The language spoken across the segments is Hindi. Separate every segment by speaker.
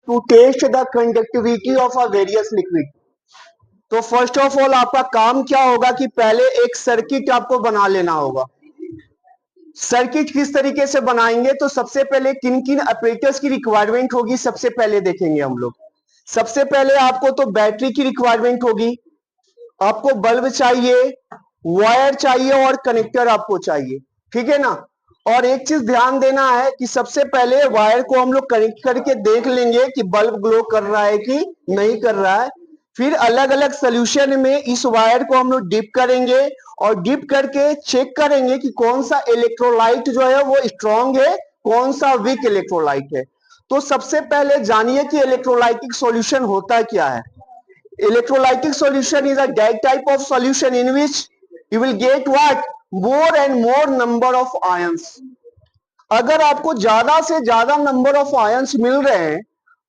Speaker 1: to test the conductivity of a various liquid। तो फर्स्ट ऑफ ऑल आपका काम क्या होगा कि पहले एक सर्किट आपको बना लेना होगा। सर्किट किस तरीके से बनाएंगे, तो सबसे पहले किन किन ऑपरेटर्स की रिक्वायरमेंट होगी सबसे पहले देखेंगे हम लोग। सबसे पहले आपको तो बैटरी की रिक्वायरमेंट होगी, आपको बल्ब चाहिए, वायर चाहिए और कनेक्टर आपको चाहिए, ठीक है ना। और एक चीज ध्यान देना है कि सबसे पहले वायर को हम लोग कनेक्ट करके देख लेंगे कि बल्ब ग्लो कर रहा है कि नहीं कर रहा है। फिर अलग अलग सोल्यूशन में इस वायर को हम लोग डिप करेंगे और डिप करके चेक करेंगे कि कौन सा इलेक्ट्रोलाइट जो है वो स्ट्रांग है, कौन सा वीक इलेक्ट्रोलाइट है। तो सबसे पहले जानिए कि इलेक्ट्रोलाइटिक सॉल्यूशन होता क्या है। Electrolytic solution is a that type of solution in which you will get what? More and more number of ions। अगर आपको ज्यादा से ज्यादा नंबर ऑफ आयंस मिल रहे हैं,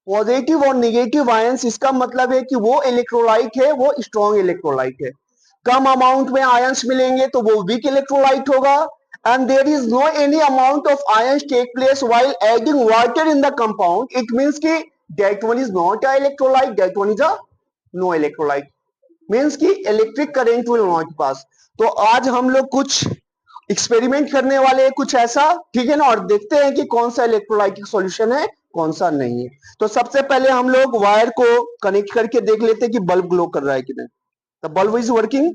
Speaker 1: पॉजिटिव और निगेटिव आयंस, इसका मतलब है कि वो इलेक्ट्रोलाइट है, वो स्ट्रॉन्ग इलेक्ट्रोलाइट है। कम अमाउंट में आयंस मिलेंगे तो वो वीक इलेक्ट्रोलाइट होगा। And there is no any amount of ions take place while adding water in the compound, it means कि that one is not a electrolyte, that one is a no electrolyte, means कि electric current will not pass. तो आज हम लोग कुछ एक्सपेरिमेंट करने वाले हैं कुछ ऐसा, ठीक है ना, और देखते हैं कि कौन सा इलेक्ट्रोलाइटिक सॉल्यूशन है कौन सा नहीं है। तो सबसे पहले हम लोग वायर को कनेक्ट करके देख लेते हैं कि बल्ब ग्लो कर रहा है कि नहीं। द बल्ब इज वर्किंग,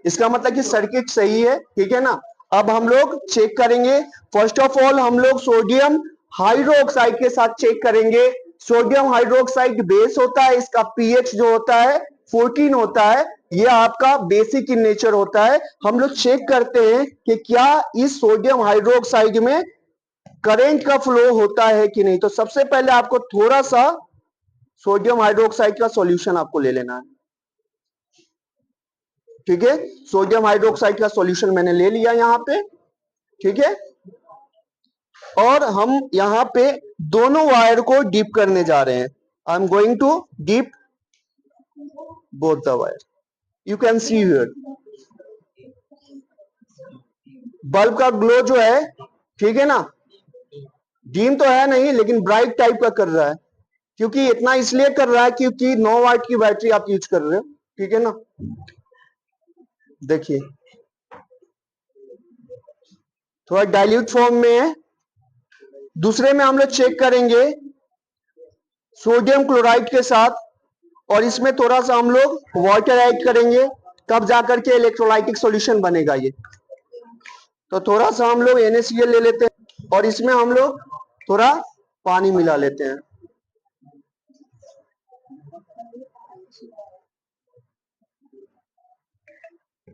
Speaker 1: इसका मतलब कि सर्किट सही है, ठीक है ना। अब हम लोग चेक करेंगे। फर्स्ट ऑफ ऑल हम लोग सोडियम हाइड्रोक्साइड के साथ चेक करेंगे। सोडियम हाइड्रोक्साइड बेस होता है, इसका पीएच जो होता है 14 होता है, ये आपका बेसिक इन नेचर होता है। हम लोग चेक करते हैं कि क्या इस सोडियम हाइड्रोक्साइड में करंट का फ्लो होता है कि नहीं। तो सबसे पहले आपको थोड़ा सा सोडियम हाइड्रोक्साइड का सॉल्यूशन आपको ले लेना है, ठीक है। सोडियम हाइड्रोक्साइड का सॉल्यूशन मैंने ले लिया यहां पे, ठीक है। और हम यहां पे दोनों वायर को डीप करने जा रहे हैं। I am going to dip both the wire, you can see here bulb का ग्लो जो है, ठीक है ना, डीम तो है नहीं लेकिन ब्राइट टाइप का कर रहा है। क्योंकि इतना इसलिए कर रहा है क्योंकि 9 वाट की बैटरी आप यूज कर रहे हो, ठीक है ना। देखिए थोड़ा डाइल्यूट फॉर्म में है। दूसरे में हम लोग चेक करेंगे सोडियम क्लोराइड के साथ, और इसमें थोड़ा सा हम लोग वाटर ऐड करेंगे, तब जाकर के इलेक्ट्रोलाइटिक सॉल्यूशन बनेगा ये। तो थोड़ा सा हम लोग NaCl ले लेते हैं और इसमें हम लोग थोड़ा पानी मिला लेते हैं।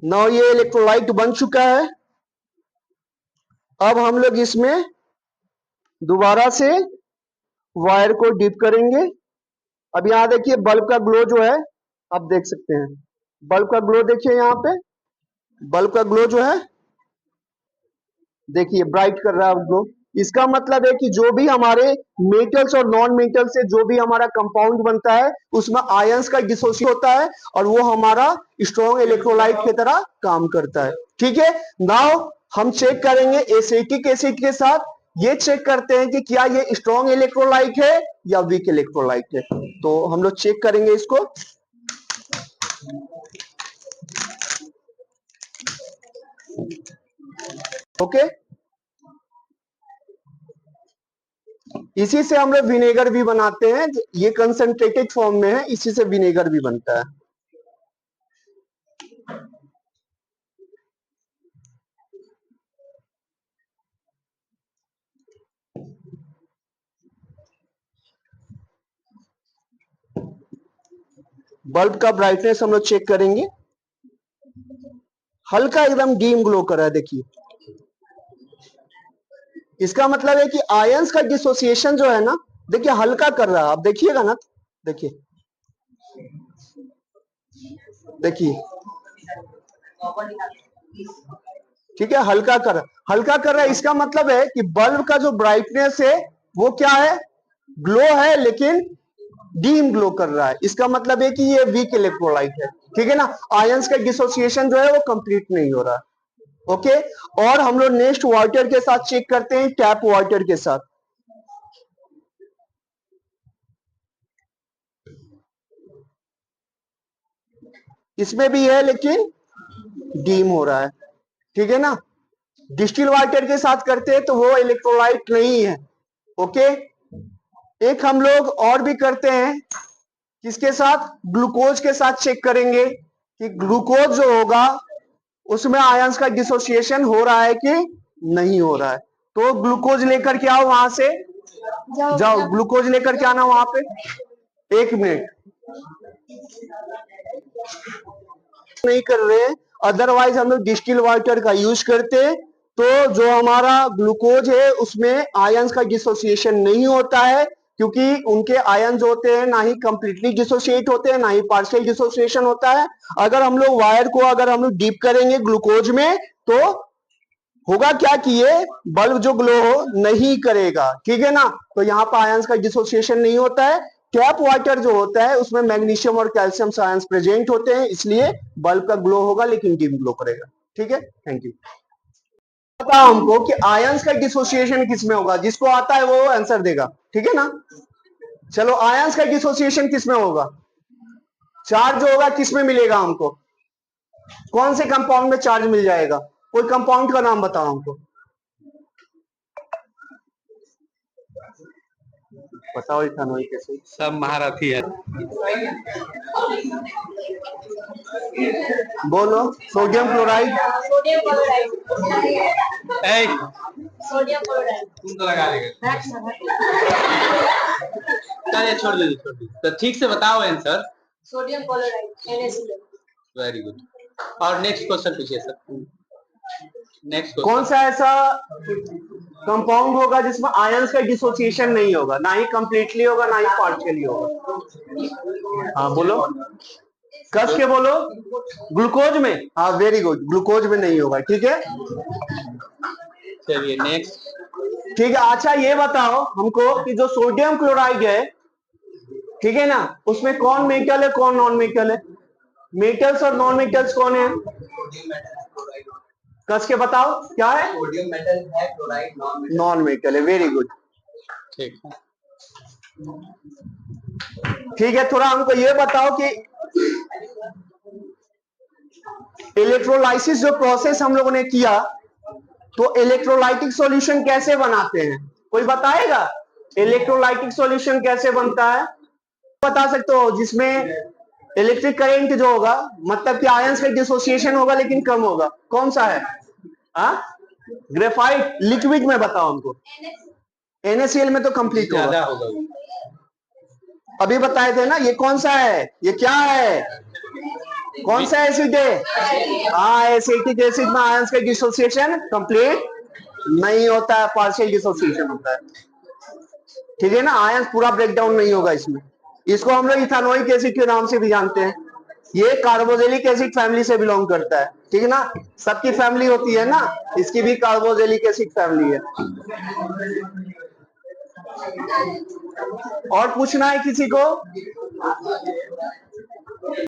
Speaker 1: नाउ ये इलेक्ट्रोलाइट बन चुका है। अब हम लोग इसमें दोबारा से वायर को डिप करेंगे। अब यहां देखिए बल्ब का ग्लो जो है, आप देख सकते हैं बल्ब का ग्लो, देखिए यहां पे बल्ब का ग्लो जो है, देखिए ब्राइट कर रहा है ग्लो। इसका मतलब है कि जो भी हमारे मेटल्स और नॉन मेटल से जो भी हमारा कंपाउंड बनता है उसमें आयंस का डिसोसिएशन होता है और वो हमारा स्ट्रॉन्ग इलेक्ट्रोलाइट की तरह काम करता है, ठीक है। नाउ हम चेक करेंगे एसिटिक एसिड के साथ। ये चेक करते हैं कि क्या ये स्ट्रॉन्ग इलेक्ट्रोलाइट है या वीक इलेक्ट्रोलाइट है। तो हम लोग चेक करेंगे इसको। ओके, इसी से हम लोग विनेगर भी बनाते हैं, ये कंसंट्रेटेड फॉर्म में है, इसी से विनेगर भी बनता है। बल्ब का ब्राइटनेस हम लोग चेक करेंगे, हल्का एकदम डीम ग्लो कर रहा है, देखिए। इसका मतलब है कि आयंस का डिसोसिएशन जो है ना, देखिए हल्का कर रहा है, आप देखिएगा ना, देखिए देखिए, ठीक है, हल्का कर रहा है। इसका मतलब है कि बल्ब का जो ब्राइटनेस है वो क्या है, ग्लो है, लेकिन डीम ग्लो कर रहा है। इसका मतलब है कि ये वीक इलेक्ट्रोलाइट है, ठीक है ना। आयंस का डिसोसिएशन जो है वो कंप्लीट नहीं हो रहा है। ओके, और हम लोग नेक्स्ट वाटर के साथ चेक करते हैं, टैप वाटर के साथ। इसमें भी है लेकिन डीम हो रहा है, ठीक है ना। डिस्टिल वाटर के साथ करते हैं तो वो इलेक्ट्रोलाइट नहीं है। ओके, एक हम लोग और भी करते हैं, किसके साथ, ग्लूकोज के साथ चेक करेंगे कि ग्लूकोज जो होगा उसमें आयंस का डिसोसिएशन हो रहा है कि नहीं हो रहा है। तो ग्लूकोज लेकर के आओ वहां से, जाओ ग्लूकोज लेकर के आना वहां पे। 1 मिनट, नहीं कर रहे, अदरवाइज हम लोग डिस्टिल वाटर का यूज करते, तो जो हमारा ग्लूकोज है उसमें आयंस का डिसोसिएशन नहीं होता है, क्योंकि उनके आयंस होते हैं ना ही कंप्लीटली डिसोसिएट होते हैं ना ही पार्शियल डिसोसिएशन होता है। अगर हम लोग वायर को अगर हम लोग डीप करेंगे ग्लूकोज में तो होगा क्या कि ये बल्ब जो ग्लो हो नहीं करेगा, ठीक है ना। तो यहाँ पर आयंस का डिसोसिएशन नहीं होता है। टैप वाटर जो होता है उसमें मैग्नीशियम और कैल्शियम आयंस प्रेजेंट होते हैं, इसलिए बल्ब का ग्लो होगा लेकिन डिम ग्लो करेगा, ठीक है। Thank you. पता हमको कि आयंस का डिसोसिएशन किसमें होगा, जिसको आता है वो आंसर देगा, ठीक है ना। चलो, आयंस का डिसोसिएशन किसमें होगा, चार्ज जो होगा किसमें मिलेगा हमको, कौन से कंपाउंड में चार्ज मिल जाएगा, कोई कंपाउंड का नाम बताओ हमको, बताओ इथानॉल कैसे।
Speaker 2: सब महारथी है।
Speaker 1: बोलो, सोडियम क्लोराइड,
Speaker 3: सोडियम क्लोराइड,
Speaker 2: ए,
Speaker 3: सोडियम क्लोराइड,
Speaker 2: तुम तो लगा देगा। चलिए छोड़ दीजिए। तो ठीक से बताओ answer.
Speaker 3: Sodium chloride, NaCl।
Speaker 2: Very good. और नेक्स्ट क्वेश्चन पूछिए सर। नेक्स्ट
Speaker 1: कौन सा ऐसा कंपाउंड होगा जिसमें आयंस का डिसोसिएशन नहीं होगा, ना ही कंप्लीटली होगा ना ही पार्शियली होगा। हाँ बोलो, कस के बोलो, ग्लूकोज में, हाँ वेरी गुड, ग्लूकोज में नहीं होगा, ठीक है।
Speaker 2: चलिए नेक्स्ट।
Speaker 1: ठीक है, अच्छा ये बताओ हमको कि जो सोडियम क्लोराइड है, ठीक है ना, उसमें कौन मेटल है कौन नॉन मेटल है, मेटल्स और नॉन मेटल्स कौन है, कस के बताओ क्या है,
Speaker 2: सोडियम मेटल है, क्लोराइड
Speaker 1: नॉन मेटल है, वेरी गुड।
Speaker 2: ठीक है।
Speaker 1: ठीक है, थोड़ा हमको ये बताओ कि इलेक्ट्रोलाइसिस जो प्रोसेस हम लोगों ने किया, तो इलेक्ट्रोलाइटिक सॉल्यूशन कैसे बनाते हैं, कोई बताएगा इलेक्ट्रोलाइटिक सॉल्यूशन कैसे बनता है, बता सकते हो, जिसमें इलेक्ट्रिक करंट जो होगा, मतलब कि आयंस का डिसोसिएशन होगा लेकिन कम होगा, कौन सा है, ग्रेफाइट। लिक्विड में बताओ हमको, NaCl में तो कंप्लीट
Speaker 2: ज्यादा
Speaker 1: होगा,
Speaker 2: होगा।
Speaker 1: अभी बताए थे ना, ये कौन सा है, ये क्या है, कौन सा एसिड है, हाँ एसिटिक एसिड में आयंस का डिसोसिएशन कंप्लीट नहीं होता है, पार्शियल डिसोसिएशन होता है, ठीक है ना, आयंस पूरा ब्रेकडाउन नहीं होगा इसमें। इसको हम लोग इथानोइक एसिड के नाम से भी जानते हैं, ये कार्बोजेलिक एसिड फैमिली से बिलोंग करता है, ठीक है ना, सबकी फैमिली होती है ना, इसकी भी कार्बोजेलिक एसिड फैमिली है। और पूछना है किसी को,